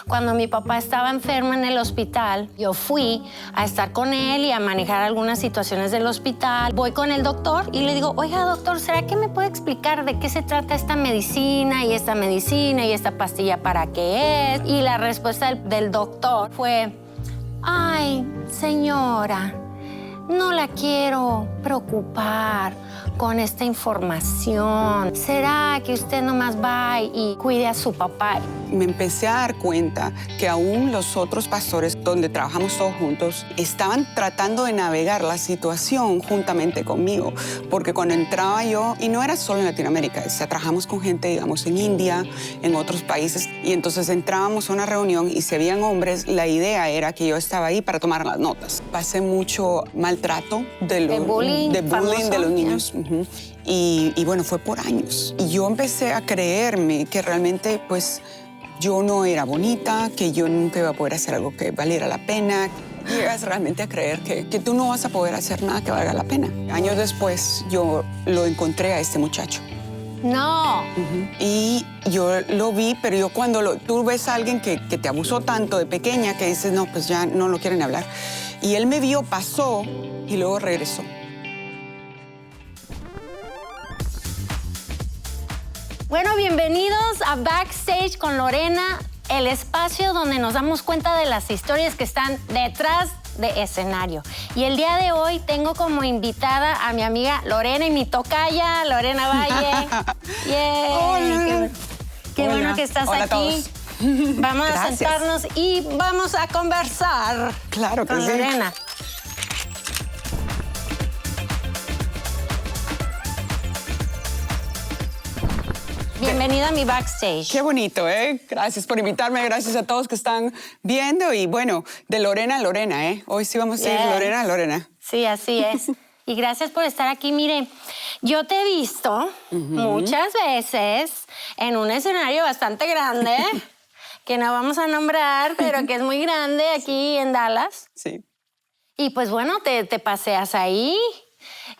Cuando mi papá estaba enfermo en el hospital, yo fui a estar con él y a manejar algunas situaciones del hospital. Voy con el doctor y le digo, oiga, doctor, ¿será que me puede explicar de qué se trata esta medicina y esta pastilla para qué es? Y la respuesta del doctor fue, ay, señora, no la quiero preocupar con esta información. ¿Será que usted nomás va y cuide a su papá? Me empecé a dar cuenta que aún los otros pastores, donde trabajamos todos juntos, estaban tratando de navegar la situación juntamente conmigo. Porque cuando entraba yo, y no era solo en Latinoamérica, o sea, trabajamos con gente, digamos, en India, en otros países, y entonces entrábamos a una reunión y si habían hombres, la idea era que yo estaba ahí para tomar las notas. Pasé mucho maltrato de bullying de los niños. Y bueno, fue por años. Y yo empecé a creerme que realmente, pues, yo no era bonita, que yo nunca iba a poder hacer algo que valiera la pena. Llegas realmente a creer que tú no vas a poder hacer nada que valga la pena. Años después, yo lo encontré a este muchacho. No. Y yo lo vi, pero yo cuando tú ves a alguien que te abusó tanto de pequeña que dices, no, pues ya no lo quieren hablar. Y él me vio, pasó y luego regresó. Bueno, bienvenidos a Backstage con Lorena, el espacio donde nos damos cuenta de las historias que están detrás de escenario. Y el día de hoy tengo como invitada a mi amiga Lorena y mi tocaya, Lorena Valle. Yeah. Hola. Qué Hola. bueno que estás Hola aquí. A todos. Vamos a Gracias. sentarnos y vamos a conversar. Claro que con sí. Lorena. Bienvenida a mi Backstage. Qué bonito, ¿eh? Gracias por invitarme, gracias a todos que están viendo. Y bueno, de Lorena a Lorena, ¿eh? Hoy sí vamos a ir Yes. Lorena a Lorena. Sí, así es. Y gracias por estar aquí. Mire, yo te he visto muchas veces en un escenario bastante grande, que no vamos a nombrar, pero que es muy grande aquí en Dallas. Sí. Y pues bueno, te paseas ahí.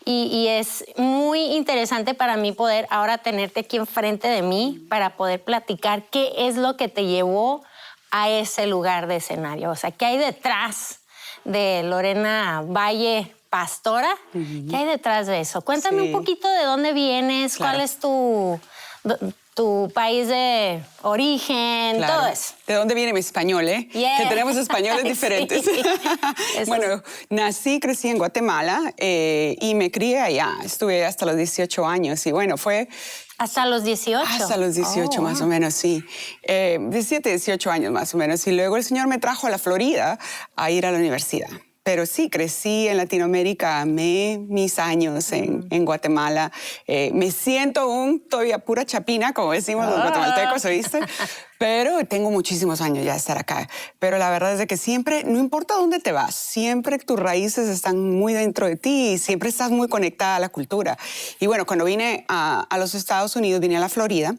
Y es muy interesante para mí poder ahora tenerte aquí enfrente de mí para poder platicar qué es lo que te llevó a ese lugar de escenario. O sea, ¿qué hay detrás de Lorena Valle, pastora? ¿Qué hay detrás de eso? Cuéntame un poquito de dónde vienes, Claro. cuál es tu país de origen, Claro. todo eso. ¿De dónde viene mi español, eh? Yeah. Que tenemos españoles diferentes. Sí. Bueno, nací, crecí en Guatemala y me crié allá. Estuve hasta los 18 años y bueno, fue... ¿Hasta los 18? Hasta los 18 más o menos, sí. 17, 18 años más o menos. Y luego el Señor me trajo a la Florida a ir a la universidad. Pero sí, crecí en Latinoamérica, amé mis años en Guatemala. Me siento todavía pura chapina, como decimos los guatemaltecos, ¿oíste? Pero tengo muchísimos años ya de estar acá. Pero la verdad es de que siempre, no importa dónde te vas, siempre tus raíces están muy dentro de ti y siempre estás muy conectada a la cultura. Y bueno, cuando vine a los Estados Unidos, vine a la Florida.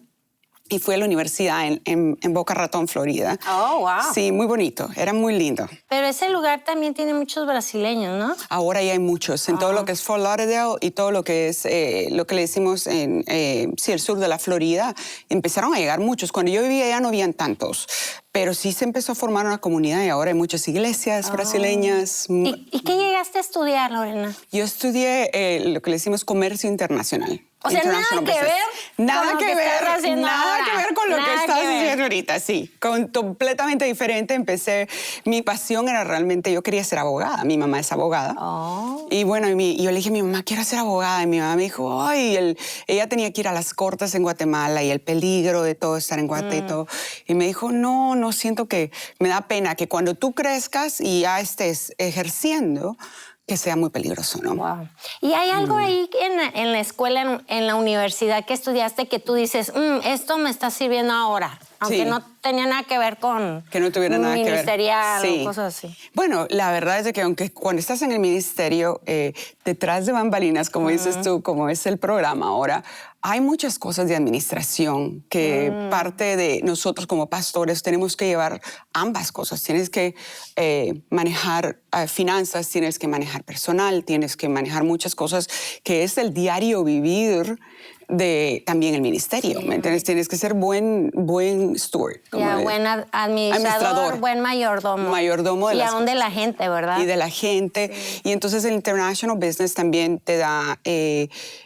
Y fui a la universidad en Boca Ratón, Florida. Oh, wow. Sí, muy bonito, era muy lindo. Pero ese lugar también tiene muchos brasileños, ¿no? Ahora ya hay muchos, en todo lo que es Fort Lauderdale y todo lo que es lo que le decimos en el sur de la Florida, empezaron a llegar muchos. Cuando yo vivía allá no habían tantos, pero sí se empezó a formar una comunidad y ahora hay muchas iglesias brasileñas. ¿Y qué llegaste a estudiar, Lorena? Yo estudié lo que le decimos comercio internacional. O sea, nada International que business. ver Nada con lo que que ver, estás haciendo nada ahora. que ver con lo Nada que que estás ver. haciendo ahorita, sí. Completamente diferente. Empecé, mi pasión era realmente, yo quería ser abogada. Mi mamá es abogada. Oh. Y bueno, yo le dije a mi mamá, quiero ser abogada. Y mi mamá me dijo, ay, ella tenía que ir a las cortes en Guatemala y el peligro de todo estar en Guatemala y todo. Y me dijo, no siento que me da pena que cuando tú crezcas y ya estés ejerciendo, que sea muy peligroso, ¿no? Wow. ¿Y hay algo ahí en la escuela, en la universidad que estudiaste que tú dices, esto me está sirviendo ahora? Aunque Sí. no tenía nada que ver con Que no tuviera nada que ver. ministerial Sí. o cosas así. Bueno, la verdad es de que aunque cuando estás en el ministerio, detrás de bambalinas, como dices tú, como es el programa ahora, hay muchas cosas de administración que parte de nosotros como pastores tenemos que llevar ambas cosas. Tienes que manejar finanzas, tienes que manejar personal, tienes que manejar muchas cosas que es el diario vivir también el ministerio, ¿me entiendes? Tienes que ser buen steward. Buen administrador, buen mayordomo. Mayordomo y aún de la gente, ¿verdad? Y de la gente. Sí. Y entonces el International Business también te da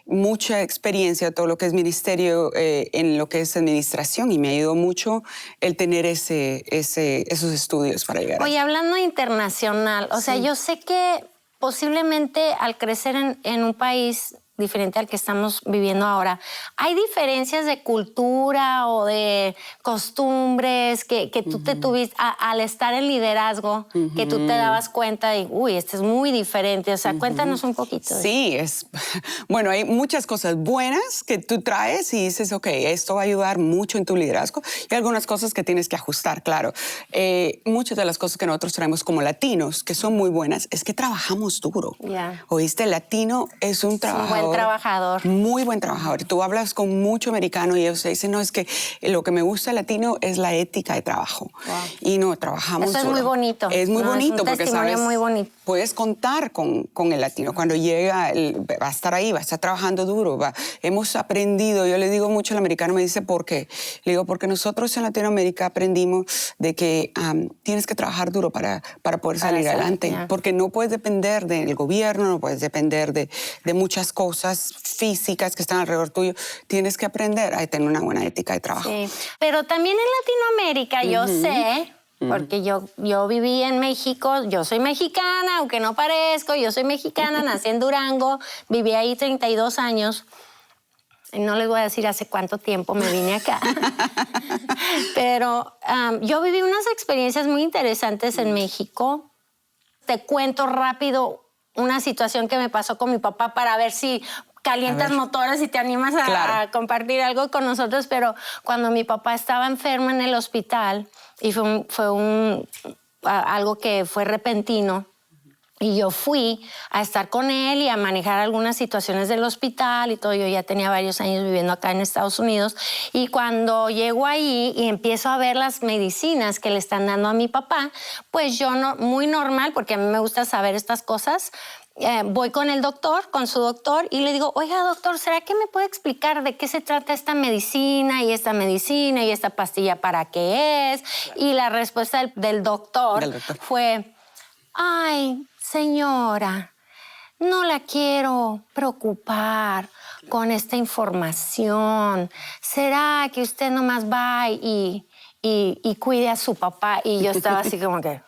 mucha experiencia, todo lo que es ministerio, en lo que es administración. Y me ayudó mucho el tener esos estudios para llegar. Oye, hablando internacional, o sea, yo sé que posiblemente al crecer en un país diferente al que estamos viviendo ahora, ¿hay diferencias de cultura o de costumbres que tú te tuviste al estar en liderazgo, que tú te dabas cuenta de, uy, esto es muy diferente? O sea, cuéntanos un poquito. Sí, bueno, hay muchas cosas buenas que tú traes y dices, ok, esto va a ayudar mucho en tu liderazgo, y algunas cosas que tienes que ajustar, claro. Muchas de las cosas que nosotros traemos como latinos, que son muy buenas, es que trabajamos duro. Yeah. ¿Oíste? El latino es un trabajador. Buen trabajador. Muy buen trabajador. Tú hablas con mucho americano y ellos te dicen, no, es que lo que me gusta del latino es la ética de trabajo. Wow. Y no, trabajamos Eso es duro. muy bonito. Es muy bonito, es un porque sabes, muy bonito. Puedes contar con el latino. Cuando llega, va a estar ahí, va a estar trabajando duro. Hemos aprendido, yo le digo mucho al americano, me dice, ¿por qué? Le digo, porque nosotros en Latinoamérica aprendimos de que tienes que trabajar duro para poder salir adelante. Yeah. Porque no puedes depender del gobierno, no puedes depender de muchas cosas físicas que están alrededor tuyo. Tienes que aprender a tener una buena ética de trabajo. Sí. Pero también en Latinoamérica yo sé, porque yo viví en México, yo soy mexicana, aunque no parezco, yo soy mexicana, nací en Durango, viví ahí 32 años. No les voy a decir hace cuánto tiempo me vine acá. Pero yo viví unas experiencias muy interesantes en México. Te cuento rápido una situación que me pasó con mi papá para ver si calientas motores y te animas a compartir algo con nosotros. Pero cuando mi papá estaba enfermo en el hospital, y fue algo que fue repentino, y yo fui a estar con él y a manejar algunas situaciones del hospital y todo. Yo ya tenía varios años viviendo acá en Estados Unidos. Y cuando llego ahí y empiezo a ver las medicinas que le están dando a mi papá, pues yo, muy normal, porque a mí me gusta saber estas cosas, voy con el doctor, con su doctor, y le digo, oiga, doctor, ¿será que me puede explicar de qué se trata esta medicina y esta pastilla para qué es? Y la respuesta del doctor fue, ay, señora, no la quiero preocupar con esta información. ¿Será que usted nomás va y cuide a su papá? Y yo estaba así como que...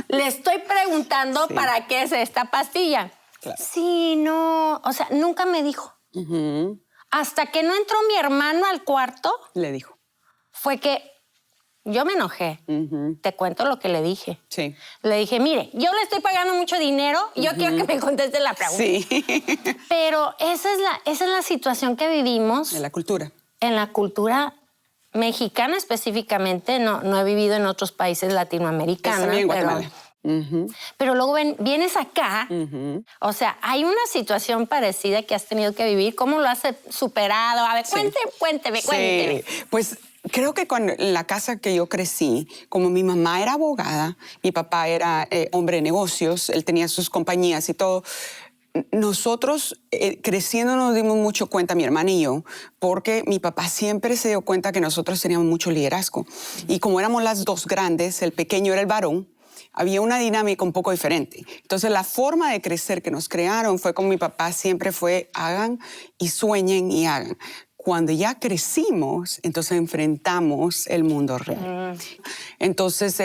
Le estoy preguntando para qué es esta pastilla. Claro. Sí, no, o sea, nunca me dijo. Hasta que no entró mi hermano al cuarto, le dijo. Fue que yo me enojé. Te cuento lo que le dije. Sí. Le dije, mire, yo le estoy pagando mucho dinero, yo quiero que me conteste la pregunta. Sí. Pero esa es la situación que vivimos. En la cultura. En la cultura mexicana específicamente, no he vivido en otros países latinoamericanos. También en Guatemala. Pero luego vienes acá, o sea, hay una situación parecida que has tenido que vivir. ¿Cómo lo has superado? A ver, cuénteme. Pues creo que con la casa que yo crecí, como mi mamá era abogada, mi papá era hombre de negocios, él tenía sus compañías y todo. Nosotros creciendo nos dimos mucho cuenta, mi hermana y yo, porque mi papá siempre se dio cuenta que nosotros teníamos mucho liderazgo. Y como éramos las dos grandes, el pequeño era el varón, había una dinámica un poco diferente. Entonces la forma de crecer que nos crearon fue como mi papá siempre fue, hagan y sueñen y hagan. Cuando ya crecimos, entonces enfrentamos el mundo real. Entonces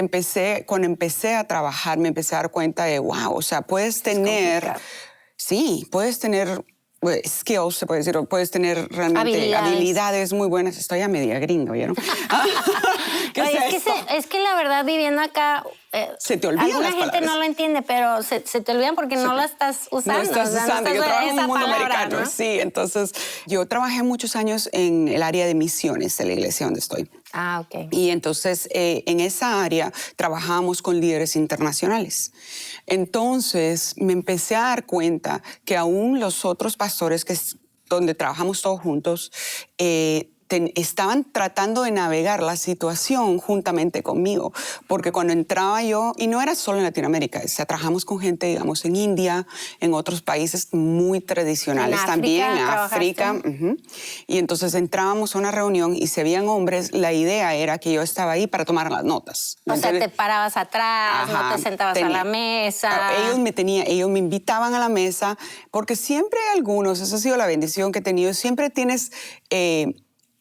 cuando empecé a trabajar, me empecé a dar cuenta de, wow, o sea, puedes tener... Sí, puedes tener skills, se puede decir, o puedes tener realmente habilidades muy buenas. Estoy a media gringa, ¿vieron? Es que la verdad, viviendo acá, se te olvidan alguna las gente palabras. no lo entiende, pero se te olvidan porque no la estás usando. No estás usando. Yo trabajo en un mundo americano, ¿no? sí. Entonces, yo trabajé muchos años en el área de misiones de la iglesia donde estoy. Ah, ok. Y entonces, en esa área trabajamos con líderes internacionales. Entonces, me empecé a dar cuenta que aún los otros pastores donde trabajamos todos juntos, estaban tratando de navegar la situación juntamente conmigo, porque cuando entraba yo, y no era solo en Latinoamérica, o sea, trabajamos con gente, digamos, en India, en otros países muy tradicionales también, en África. Y entonces entrábamos a una reunión y si habían hombres, la idea era que yo estaba ahí para tomar las notas. O sea, te parabas atrás, no te sentabas a la mesa. Ellos me invitaban a la mesa, porque siempre hay algunos, esa ha sido la bendición que he tenido, siempre tienes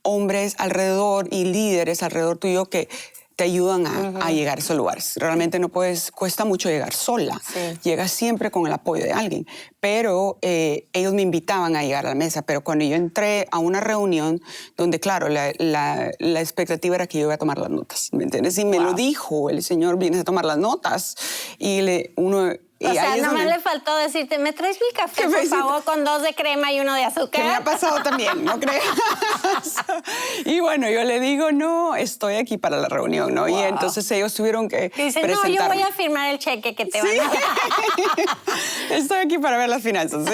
hombres alrededor y líderes alrededor tuyo que te ayudan a llegar a esos lugares. Realmente cuesta mucho llegar sola. Sí. Llegas siempre con el apoyo de alguien. Pero ellos me invitaban a llegar a la mesa. Pero cuando yo entré a una reunión donde, claro, la expectativa era que yo iba a tomar las notas, ¿me entiendes? Y me lo dijo, el señor viene a tomar las notas. Y uno... O sea, nomás le faltó decirte, ¿me traes mi café, por favor, con 2 de crema y 1 de azúcar? Que me ha pasado también, ¿no creas? Y bueno, yo le digo, no, estoy aquí para la reunión, ¿no? Wow. Y entonces ellos tuvieron que Dicen, no, yo voy a firmar el cheque que te van a dar. Estoy aquí para ver las finanzas. ¿Sí?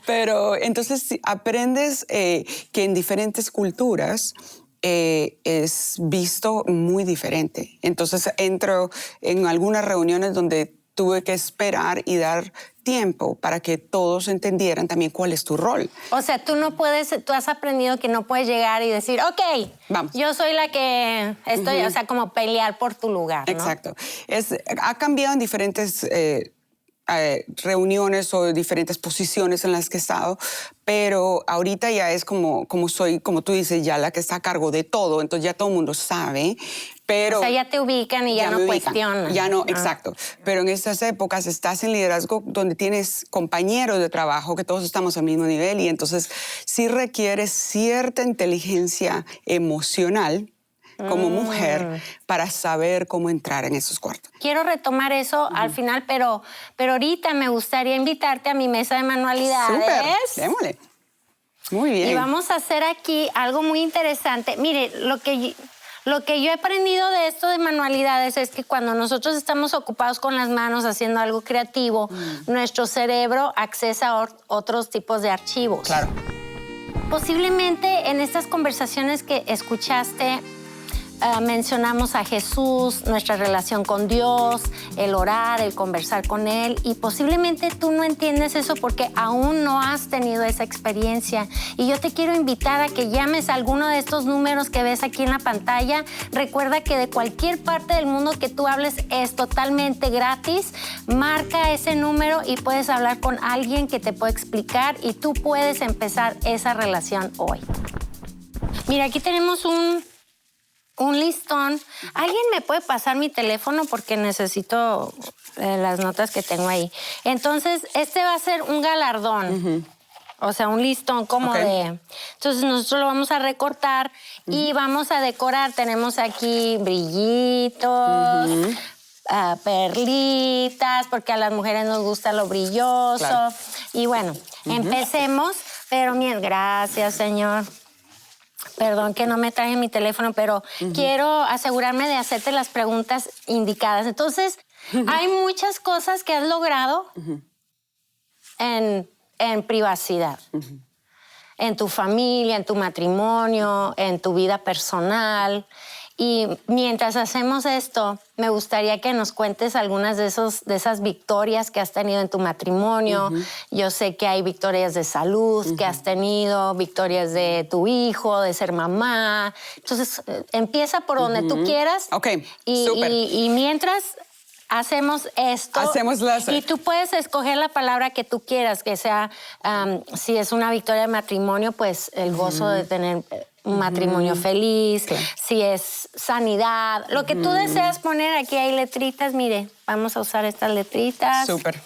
Pero entonces aprendes que en diferentes culturas es visto muy diferente. Entonces entro en algunas reuniones donde tuve que esperar y dar tiempo para que todos entendieran también cuál es tu rol. O sea, tú has aprendido que no puedes llegar y decir, ok, vamos, yo soy la que estoy, o sea, como pelear por tu lugar, ¿no? Exacto. Ha cambiado en diferentes reuniones o diferentes posiciones en las que he estado, pero ahorita ya es como soy, como tú dices, ya la que está a cargo de todo, entonces ya todo el mundo sabe. Pero o sea, ya te ubican y ya no cuestionan. Ya no, exacto. Pero en estas épocas estás en liderazgo donde tienes compañeros de trabajo que todos estamos al mismo nivel y entonces sí requieres cierta inteligencia emocional como mujer para saber cómo entrar en esos cuartos. Quiero retomar eso al final, pero ahorita me gustaría invitarte a mi mesa de manualidades. ¡Súper! Démosle. Muy bien. Y vamos a hacer aquí algo muy interesante. Mire, lo que yo he aprendido de esto de manualidades es que cuando nosotros estamos ocupados con las manos haciendo algo creativo, nuestro cerebro accesa a otros tipos de archivos. Claro. Posiblemente en estas conversaciones que escuchaste, mencionamos a Jesús, nuestra relación con Dios, el orar, el conversar con Él, y posiblemente tú no entiendes eso porque aún no has tenido esa experiencia. Y yo te quiero invitar a que llames a alguno de estos números que ves aquí en la pantalla. Recuerda que de cualquier parte del mundo que tú hables es totalmente gratis. Marca ese número y puedes hablar con alguien que te puede explicar y tú puedes empezar esa relación hoy. Mira, aquí tenemos un listón. ¿Alguien me puede pasar mi teléfono? Porque necesito las notas que tengo ahí. Entonces, este va a ser un galardón. O sea, un listón como de... Entonces, nosotros lo vamos a recortar y vamos a decorar. Tenemos aquí brillitos, perlitas, porque a las mujeres nos gusta lo brilloso. Claro. Y bueno, empecemos. Pero gracias, señor. Perdón que no me traje mi teléfono, pero quiero asegurarme de hacerte las preguntas indicadas. Entonces, hay muchas cosas que has logrado en privacidad. En tu familia, en tu matrimonio, en tu vida personal. Y mientras hacemos esto, me gustaría que nos cuentes algunas de esas victorias que has tenido en tu matrimonio. Yo sé que hay victorias de salud que has tenido, victorias de tu hijo, de ser mamá. Entonces, empieza por donde tú quieras. Ok, súper. Y mientras hacemos esto, y tú puedes escoger la palabra que tú quieras, que sea, si es una victoria de matrimonio, pues el gozo de tener un matrimonio feliz, si es sanidad, lo que tú deseas poner. Aquí hay letritas, mire, vamos a usar estas letritas. Súper.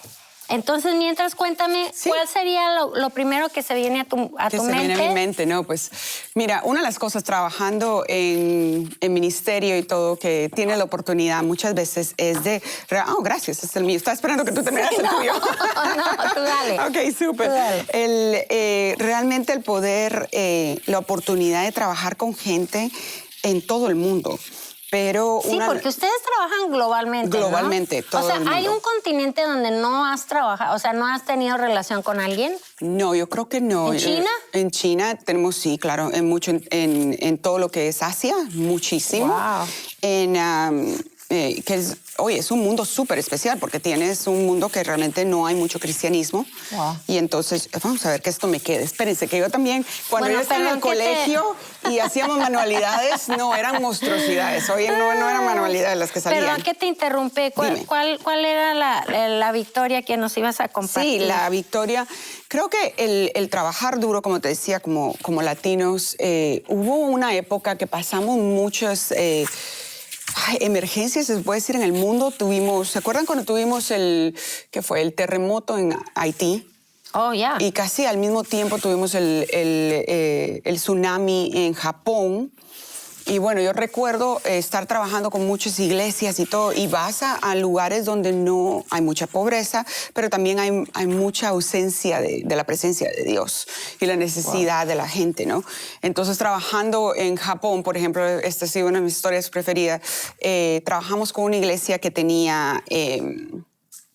Entonces, mientras, cuéntame, ¿cuál sería lo primero que se viene a tu mente? Que se viene a mi mente, ¿no? Pues, mira, una de las cosas trabajando en ministerio y todo, que tiene la oportunidad muchas veces es de... Oh, gracias, es el mío. Estaba esperando que tú terminaras el tuyo. No, tú dale. Ok, súper. Realmente el poder, la oportunidad de trabajar con gente en todo el mundo. Pero Sí, porque ustedes trabajan globalmente, ¿no? Globalmente, todo O sea, el mundo. ¿hay un continente donde no has trabajado, o sea, no has tenido relación con alguien? No, yo creo que no. ¿En China? En China tenemos, sí, claro, en todo lo que es Asia, muchísimo. Wow. Oye, es un mundo súper especial porque tienes un mundo que realmente no hay mucho cristianismo. Wow. Y entonces, vamos a ver que esto me quede. Espérense, que yo también, cuando Bueno, yo estaba en el perdón que colegio y hacíamos manualidades, no, eran monstruosidades. Oye, no eran manualidades las que salían. Perdón que te interrumpí. Dime. ¿Cuál era la victoria que nos ibas a compartir? Sí, la victoria. Creo que el trabajar duro, como te decía, como latinos, hubo una época que pasamos muchas emergencias, se puede decir, en el mundo. ¿Se acuerdan cuando tuvimos el terremoto en Haití? Oh, ya. Y casi al mismo tiempo tuvimos el tsunami en Japón. Y bueno, yo recuerdo estar trabajando con muchas iglesias y todo, y vas a lugares donde no hay mucha pobreza, pero también hay mucha ausencia de la presencia de Dios y la necesidad de la gente, ¿no? Entonces, trabajando en Japón, por ejemplo, esta ha sido una de mis historias preferidas, trabajamos con una iglesia que tenía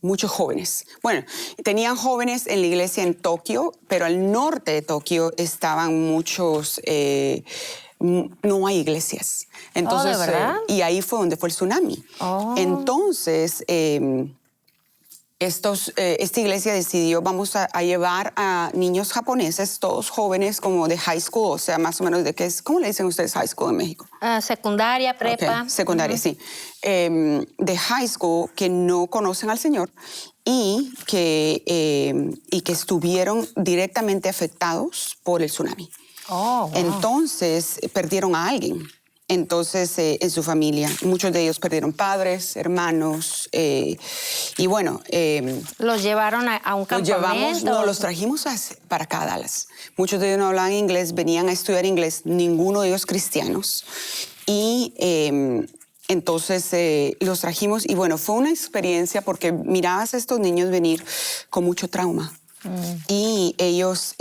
muchos jóvenes. Bueno, tenían jóvenes en la iglesia en Tokio, pero al norte de Tokio estaban muchos... no hay iglesias. Entonces, ¿de verdad? Y ahí fue donde fue el tsunami. Oh. Entonces, esta iglesia decidió, vamos a llevar a niños japoneses, todos jóvenes, como de high school, o sea, más o menos de qué es, ¿cómo le dicen ustedes high school en México? Secundaria, prepa. Okay, secundaria, sí. De high school que no conocen al Señor y que estuvieron directamente afectados por el tsunami. Oh, wow. Entonces, perdieron a alguien. Entonces, en su familia, muchos de ellos perdieron padres, hermanos, y bueno... ¿Los llevaron a un campamento? Los trajimos para acá a Dallas. Muchos de ellos no hablaban inglés, venían a estudiar inglés, ninguno de ellos cristianos. Y entonces los trajimos, y bueno, fue una experiencia porque mirabas a estos niños venir con mucho trauma. Y ellos...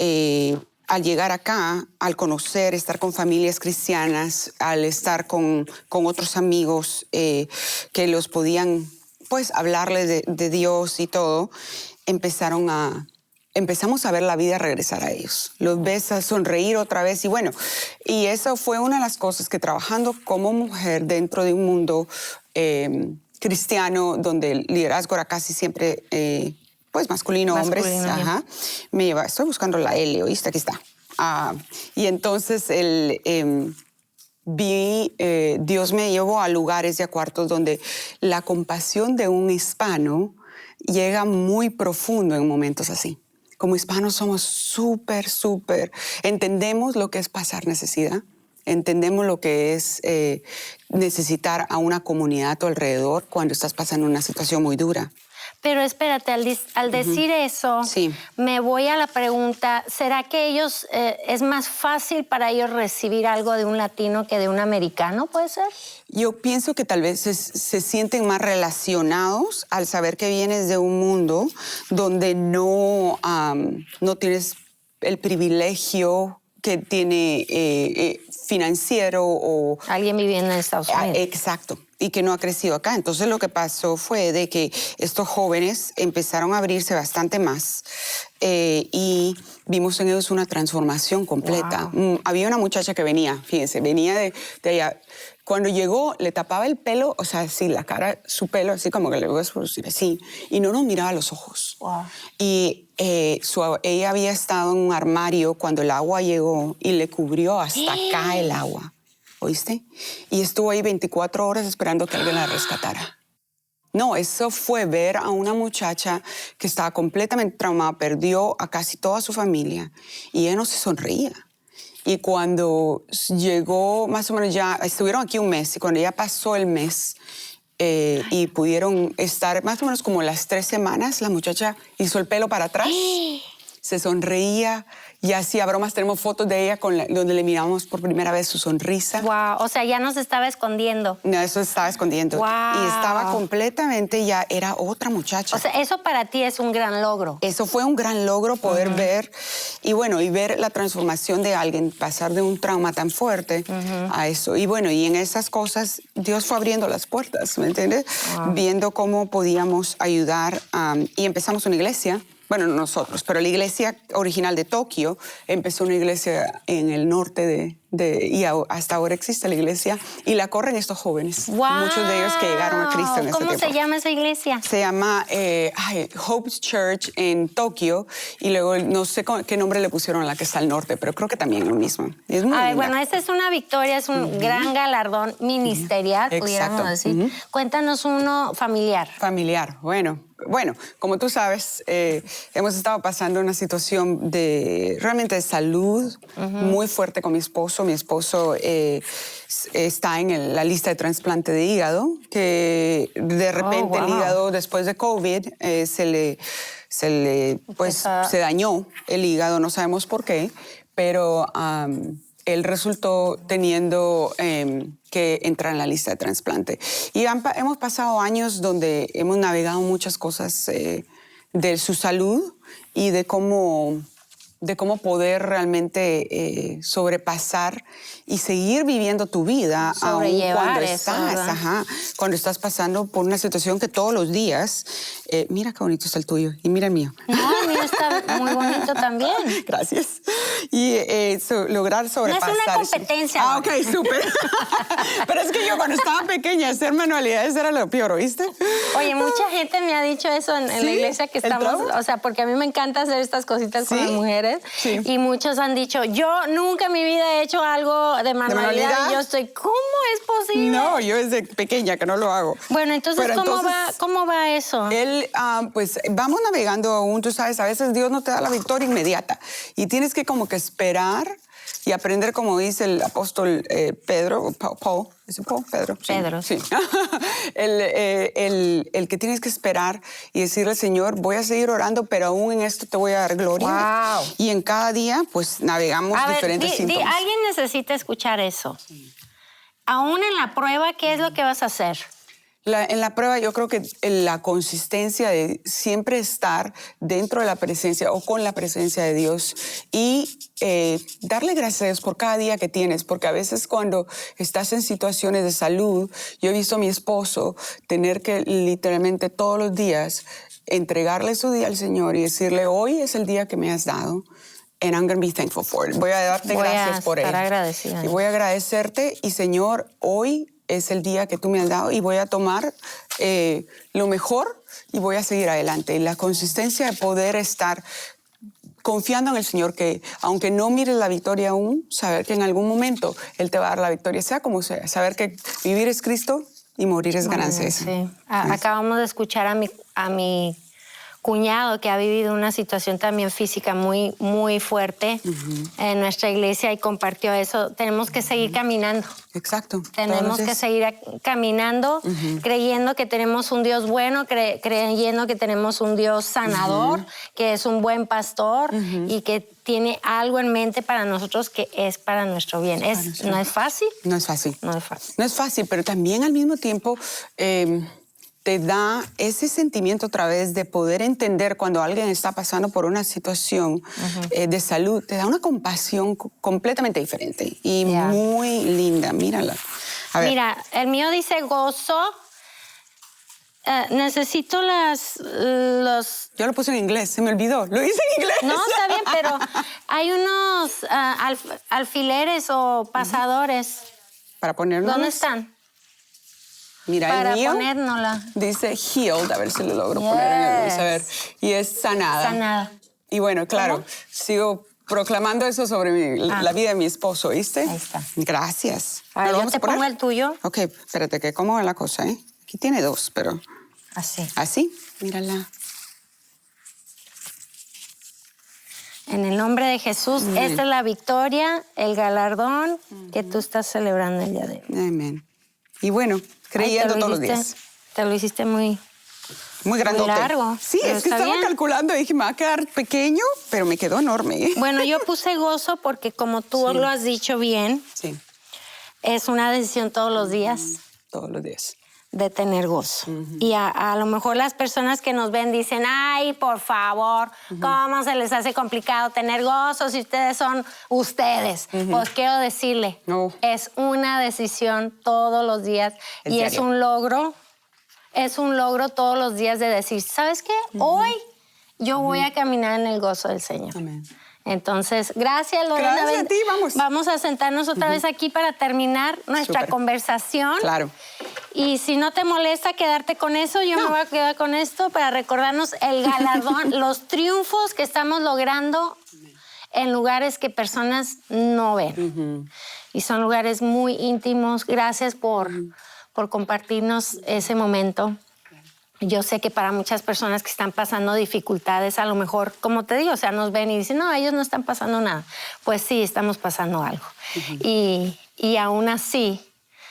al llegar acá, al conocer, estar con familias cristianas, al estar con otros amigos que los podían, pues, hablarles de Dios y todo, empezamos a ver la vida regresar a ellos. Los ves a sonreír otra vez y bueno, y eso fue una de las cosas que trabajando como mujer dentro de un mundo cristiano, donde el liderazgo era casi siempre... pues masculino, hombres, ajá. Me lleva, estoy buscando la L, ¿oíste? Aquí está. Y entonces Dios me llevó a lugares y a cuartos donde la compasión de un hispano llega muy profundo en momentos así. Como hispanos somos súper, entendemos lo que es pasar necesidad. Entendemos lo que es necesitar a una comunidad a tu alrededor cuando estás pasando una situación muy dura. Pero espérate, al decir eso, sí, me voy a la pregunta, ¿será que ellos, es más fácil para ellos recibir algo de un latino que de un americano, puede ser? Yo pienso que tal vez se sienten más relacionados al saber que vienes de un mundo donde no tienes el privilegio que tiene financiero o... Alguien viviendo en Estados Unidos. Exacto, y que no ha crecido acá. Entonces lo que pasó fue de que estos jóvenes empezaron a abrirse bastante más y vimos en ellos una transformación completa. Wow. Había una muchacha que venía, fíjense, venía de allá. Cuando llegó, le tapaba el pelo, o sea, así, la cara, su pelo, así como que le voy a decir así, y no nos miraba a los ojos. Wow. Y ella había estado en un armario cuando el agua llegó y le cubrió hasta acá el agua, ¿oíste? Y estuvo ahí 24 horas esperando que alguien la rescatara. No, eso fue ver a una muchacha que estaba completamente traumada, perdió a casi toda su familia y ella no se sonreía. Y cuando llegó, más o menos ya, estuvieron aquí un mes, y cuando ya pasó el mes y pudieron estar más o menos como las 3 semanas, la muchacha hizo el pelo para atrás se sonreía y hacía bromas. Tenemos fotos de ella donde le miramos por primera vez su sonrisa. Wow, o sea, ya nos estaba escondiendo. No, eso estaba escondiendo. Wow. Y estaba completamente, ya era otra muchacha. O sea, eso para ti es un gran logro. Eso fue un gran logro poder ver, y bueno, y ver la transformación de alguien, pasar de un trauma tan fuerte a eso. Y bueno, y en esas cosas Dios fue abriendo las puertas, ¿me entiendes? Viendo cómo podíamos ayudar, y empezamos una iglesia. Bueno, no nosotros, pero la iglesia original de Tokio empezó una iglesia en el norte y hasta ahora existe la iglesia y la corren estos jóvenes. Wow. Muchos de ellos que llegaron a Cristo en ese tiempo. ¿Cómo se llama esa iglesia? Se llama Hope's Church en Tokio, y luego no sé qué nombre le pusieron a la que está al norte, pero creo que también lo mismo. Es muy linda. Bueno, esta es una victoria, es un gran galardón ministerial, pudiéramos decir. Cuéntanos uno familiar. Familiar, bueno, como tú sabes, hemos estado pasando una situación realmente de salud muy fuerte con mi esposo. Mi esposo está en la lista de trasplante de hígado, que de repente el hígado después de COVID se dañó el hígado, no sabemos por qué, pero él resultó teniendo que entrar en la lista de trasplante. Y hemos pasado años donde hemos navegado muchas cosas de su salud y de cómo poder realmente sobrepasar y seguir viviendo tu vida aún cuando estás pasando por una situación que todos los días, mira qué bonito está el tuyo y mira el mío. No, el mío está muy bonito también. Gracias. Y lograr sobrepasar. No es una competencia. Ah, ok, súper. Pero es que yo cuando estaba pequeña hacer manualidades era lo peor, ¿oíste? Oye, mucha gente me ha dicho eso en la iglesia que estamos, o sea, porque a mí me encanta hacer estas cositas con las mujeres. Sí. Y muchos han dicho, yo nunca en mi vida he hecho algo de manualidad. Y yo estoy, ¿cómo es posible? No, yo desde pequeña que no lo hago. Bueno, entonces, ¿cómo va eso? Pues vamos navegando aún, tú sabes, a veces Dios no te da la victoria inmediata y tienes que como que esperar y aprender, como dice el apóstol Pedro, Paul. ¿Es Paul? Pedro. Pedro. Sí. el que tienes que esperar y decirle, Señor, voy a seguir orando, pero aún en esto te voy a dar gloria. Wow. Y en cada día, pues, navegamos diferentes síntomas. Alguien necesita escuchar eso. Sí. Aún en la prueba, ¿qué es lo que vas a hacer? En la prueba yo creo que la consistencia de siempre estar dentro de la presencia o con la presencia de Dios y darle gracias a Dios por cada día que tienes, porque a veces cuando estás en situaciones de salud, yo he visto a mi esposo tener que literalmente todos los días entregarle su día al Señor y decirle, hoy es el día que me has dado. And I'm going to be thankful for it. Voy a darte gracias por él. Voy a estar agradecida. Y voy a agradecerte y Señor, hoy es el día que tú me has dado y voy a tomar lo mejor y voy a seguir adelante. Y la consistencia de poder estar confiando en el Señor, que aunque no mires la victoria aún, saber que en algún momento Él te va a dar la victoria, sea como sea. Saber que vivir es Cristo y morir es ganancia. Sí. Acabamos de escuchar a mi cuñado que ha vivido una situación también física muy, muy fuerte en nuestra iglesia y compartió eso. Tenemos que seguir caminando. Exacto. Tenemos que seguir caminando, creyendo que tenemos un Dios bueno, creyendo que tenemos un Dios sanador, que es un buen pastor y que tiene algo en mente para nosotros que es para nuestro bien. ¿No es fácil? No es fácil. No es fácil. No es fácil, pero también al mismo tiempo te da ese sentimiento otra vez de poder entender cuando alguien está pasando por una situación de salud. Te da una compasión completamente diferente y muy linda. Mírala. A ver. Mira, el mío dice gozo. Necesito los... Yo lo puse en inglés, se me olvidó. Lo hice en inglés. No, está bien, pero hay unos alfileres o pasadores. ¿Para ponernos? ¿Dónde están? Mira, para el mío ponérnosla. Dice healed, a ver si lo logro poner en el a ver. Y es sanada. Sanada. Y bueno, claro, sigo proclamando eso sobre la vida de mi esposo, ¿viste? Ahí está. Gracias. Ahora, yo te pongo el tuyo. Ok, espérate, que cómo va la cosa, ¿eh? Aquí tiene dos, pero... Así. ¿Así? Mírala. En el nombre de Jesús, esta es la victoria, el galardón que tú estás celebrando el día de hoy. Amén. Y bueno, creyendo todos los días. Te lo hiciste muy muy grandote. Muy largo. Sí, pero es que está estaba bien. calculando y dije, me va a quedar pequeño, pero me quedó enorme. Bueno, yo puse gozo porque como tú Sí. lo has dicho bien, Sí, es una decisión todos los días todos los días. de tener gozo. Y a lo mejor las personas que nos ven dicen, ay, por favor, ¿cómo se les hace complicado tener gozo si ustedes son ustedes? Pues quiero decirle, No. es una decisión todos los días Es y es diario. un logro. Es un logro todos los días de decir, ¿sabes qué? Hoy yo voy a caminar en el gozo del Señor. Amén. Entonces, gracias, Lorena. Gracias a ti, vamos. Vamos a sentarnos otra vez aquí para terminar nuestra Súper. conversación. Claro. Y si no te molesta quedarte con eso, yo me voy a quedar con esto para recordarnos el galardón, los triunfos que estamos logrando en lugares que personas no ven. Y son lugares muy íntimos. Gracias por compartirnos ese momento. Yo sé que para muchas personas que están pasando dificultades, a lo mejor, como te digo, o sea, nos ven y dicen, no, ellos no están pasando nada. Pues sí, estamos pasando algo. Y aún así,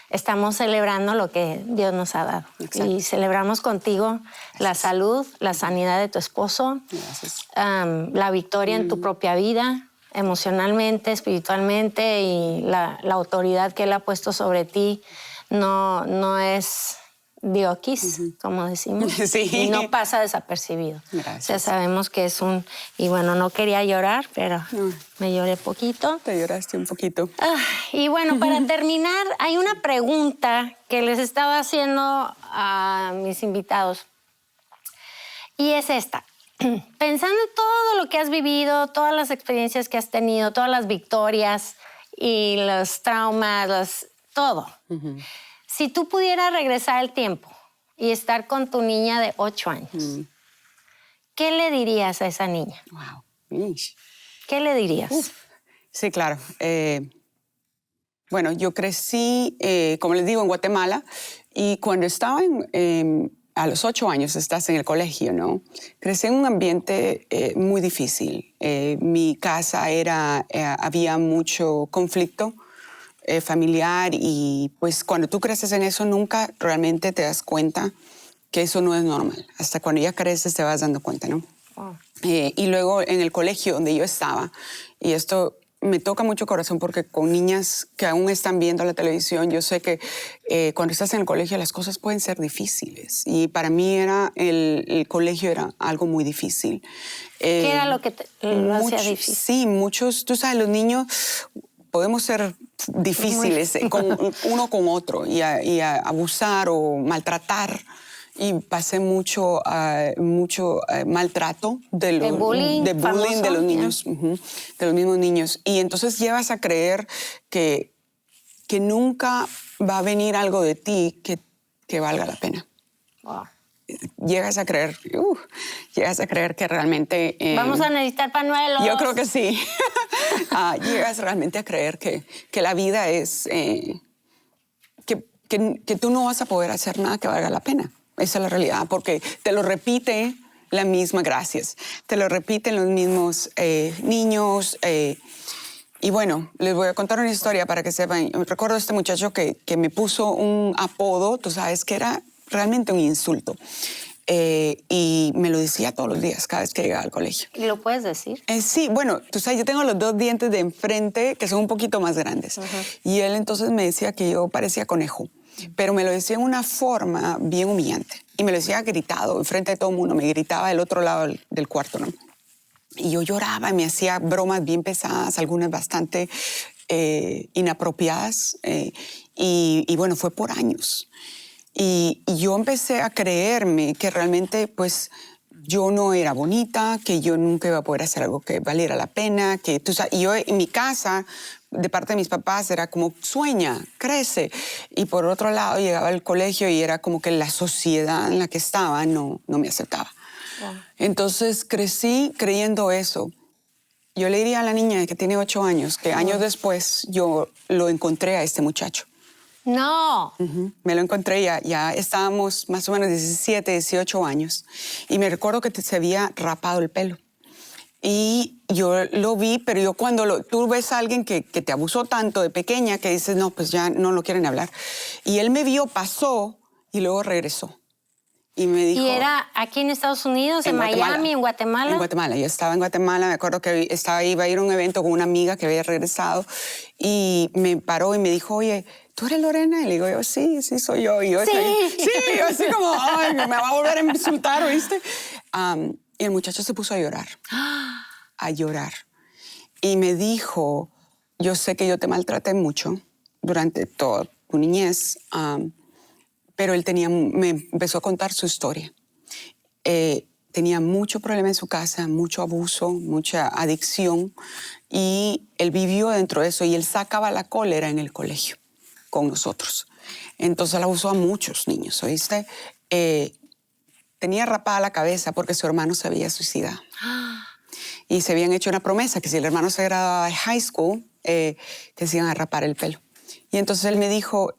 estamos celebrando lo que Dios nos ha dado. Exacto. Y celebramos contigo la salud, la sanidad de tu esposo, Gracias. la victoria en tu propia vida, emocionalmente, y la autoridad que Él ha puesto sobre ti no es dioquis, como decimos, Sí. y no pasa desapercibido. Gracias. O sea, sabemos que es un... Y bueno, no quería llorar, pero me lloré poquito. Te lloraste un poquito. Y bueno, para terminar, hay una pregunta que les estaba haciendo a mis invitados. Y es esta. Pensando en todo lo que has vivido, todas las experiencias que has tenido, todas las victorias y los traumas, todo. Si tú pudieras regresar el tiempo y estar con tu niña de 8 años, ¿qué le dirías a esa niña? Wow. Ish. ¿Qué le dirías? Sí, claro. Bueno, yo crecí, como les digo, en Guatemala, y cuando estaba a los 8 años, estás en el colegio, ¿no? Crecí en un ambiente muy difícil. Mi casa había mucho conflicto familiar, y pues cuando tú creces en eso nunca realmente te das cuenta que eso no es normal. Hasta cuando ya creces te vas dando cuenta, ¿no? Wow. Y luego en el colegio donde yo estaba, y esto me toca mucho el corazón porque con niñas que aún están viendo la televisión, yo sé que cuando estás en el colegio las cosas pueden ser difíciles. Y para mí el colegio era algo muy difícil. ¿Qué era lo que lo hacía difícil? Sí, muchos, tú sabes, los niños podemos ser difíciles uno con otro y abusar o maltratar. Y pasé mucho maltrato de bullying famoso, de los niños, de los mismos niños. Y entonces llegas a creer que nunca va a venir algo de ti que valga la pena. Wow. Llegas a creer que realmente... Vamos a necesitar pañuelos. Yo creo que sí. Llegas realmente a creer que la vida es... que tú no vas a poder hacer nada que valga la pena. Esa es la realidad, porque te lo repite la misma, gracias, te lo repiten los mismos niños. Y bueno, les voy a contar una historia para que sepan. Recuerdo a este muchacho que me puso un apodo, tú sabes, que era realmente un insulto. Y me lo decía todos los días, cada vez que llegaba al colegio. ¿Y lo puedes decir? Sí, bueno, tú sabes, yo tengo los 2 dientes de enfrente que son un poquito más grandes. Y él entonces me decía que yo parecía conejo. Pero me lo decía en una forma bien humillante. Y me lo decía gritado, enfrente de todo el mundo. Me gritaba del otro lado del cuarto, ¿no? Y yo lloraba y me hacía bromas bien pesadas, algunas bastante inapropiadas. Y bueno, fue por años. Y yo empecé a creerme que realmente, pues, yo no era bonita, que yo nunca iba a poder hacer algo que valiera la pena, que tú sabes, y yo en mi casa, de parte de mis papás, era como sueña, crece. Y por otro lado llegaba al colegio y era como que la sociedad en la que estaba no me aceptaba. Wow. Entonces crecí creyendo eso. Yo le diría a la niña que tiene 8 años que años después yo lo encontré a este muchacho. No. Me lo encontré, ya estábamos más o menos 17, 18 años. Y me recuerdo que se había rapado el pelo. Y yo lo vi, pero yo cuando tú ves a alguien que te abusó tanto de pequeña que dices, no, pues ya no lo quieren hablar. Y él me vio, pasó y luego regresó. Y me dijo... ¿Y era aquí en Estados Unidos, en Miami, en Guatemala? En Guatemala. Yo estaba en Guatemala. Me acuerdo que iba a ir a un evento con una amiga que había regresado y me paró y me dijo, oye, ¿tú eres Lorena? Y le digo yo, sí, soy yo. Y yo, sí. Yo así como, ay, me va a volver a insultar, ¿oíste? Y el muchacho se puso a llorar. A llorar. Y me dijo, yo sé que yo te maltraté mucho durante toda tu niñez, pero él me empezó a contar su historia. Tenía mucho problema en su casa, mucho abuso, mucha adicción, y él vivió dentro de eso, y él sacaba la cólera en el colegio con nosotros. Entonces él abusó a muchos niños, ¿oíste? Tenía rapada la cabeza porque su hermano se había suicidado. Y se habían hecho una promesa que si el hermano se graduaba de high school, que se iban a rapar el pelo. Y entonces él me dijo...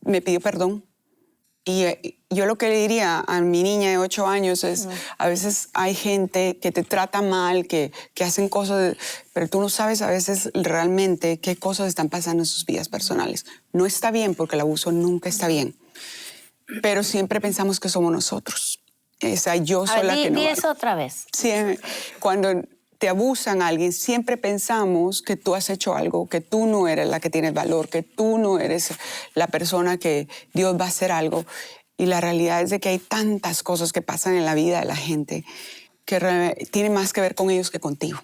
me pidió perdón. Y yo lo que le diría a mi niña de 8 años es, a veces hay gente que te trata mal, que hacen cosas, pero tú no sabes a veces realmente qué cosas están pasando en sus vidas personales. No está bien, porque el abuso nunca está bien. Pero siempre pensamos que somos nosotros. Esa yo soy la que no... Di eso otra vez. Sí, cuando te abusan a alguien, siempre pensamos que tú has hecho algo, que tú no eres la que tiene valor, que tú no eres la persona que Dios va a hacer algo. Y la realidad es de que hay tantas cosas que pasan en la vida de la gente que tienen más que ver con ellos que contigo.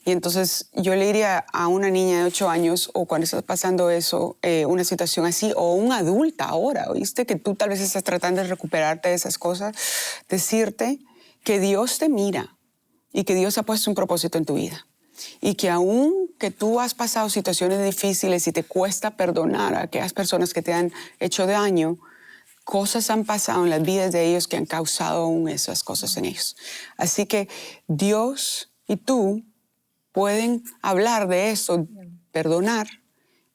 Y entonces yo le diría a una niña de 8 años, o cuando estás pasando eso, una situación así, o una adulta ahora, ¿oíste? Que tú tal vez estás tratando de recuperarte de esas cosas, decirte que Dios te mira y que Dios ha puesto un propósito en tu vida. Y que aún que tú has pasado situaciones difíciles y te cuesta perdonar a aquellas personas que te han hecho daño, cosas han pasado en las vidas de ellos que han causado aún esas cosas en ellos. Así que Dios y tú pueden hablar de eso, perdonar,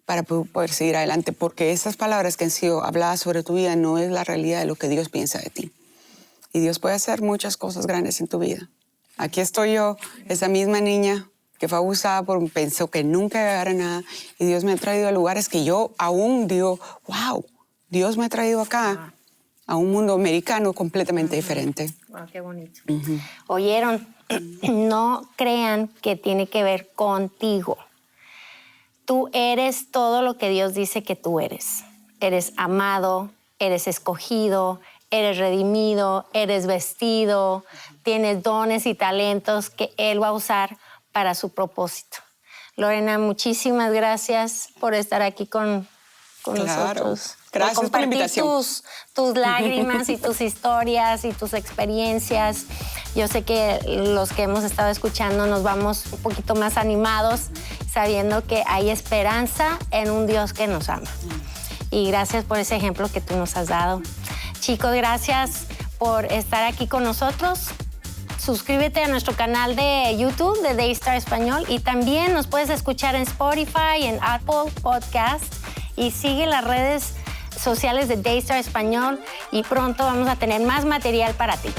para poder seguir adelante, porque esas palabras que han sido habladas sobre tu vida no es la realidad de lo que Dios piensa de ti. Y Dios puede hacer muchas cosas grandes en tu vida. Aquí estoy yo, esa misma niña que fue abusada, pensó que nunca iba a llegar a nada, y Dios me ha traído a lugares que yo aún digo, wow, Dios me ha traído acá a un mundo americano completamente diferente. Wow, qué bonito. ¿Oyeron? No crean que tiene que ver contigo. Tú eres todo lo que Dios dice que tú eres. Eres amado, eres escogido, eres redimido, eres vestido, tienes dones y talentos que Él va a usar para su propósito. Lorena, muchísimas gracias por estar aquí con nosotros. Gracias por la invitación. Tus lágrimas y tus historias y tus experiencias. Yo sé que los que hemos estado escuchando nos vamos un poquito más animados, sabiendo que hay esperanza en un Dios que nos ama. Y gracias por ese ejemplo que tú nos has dado. Chicos, gracias por estar aquí con nosotros. Suscríbete a nuestro canal de YouTube de Daystar Español, y también nos puedes escuchar en Spotify, en Apple Podcast, y sigue las redes sociales de Daystar Español, y pronto vamos a tener más material para ti.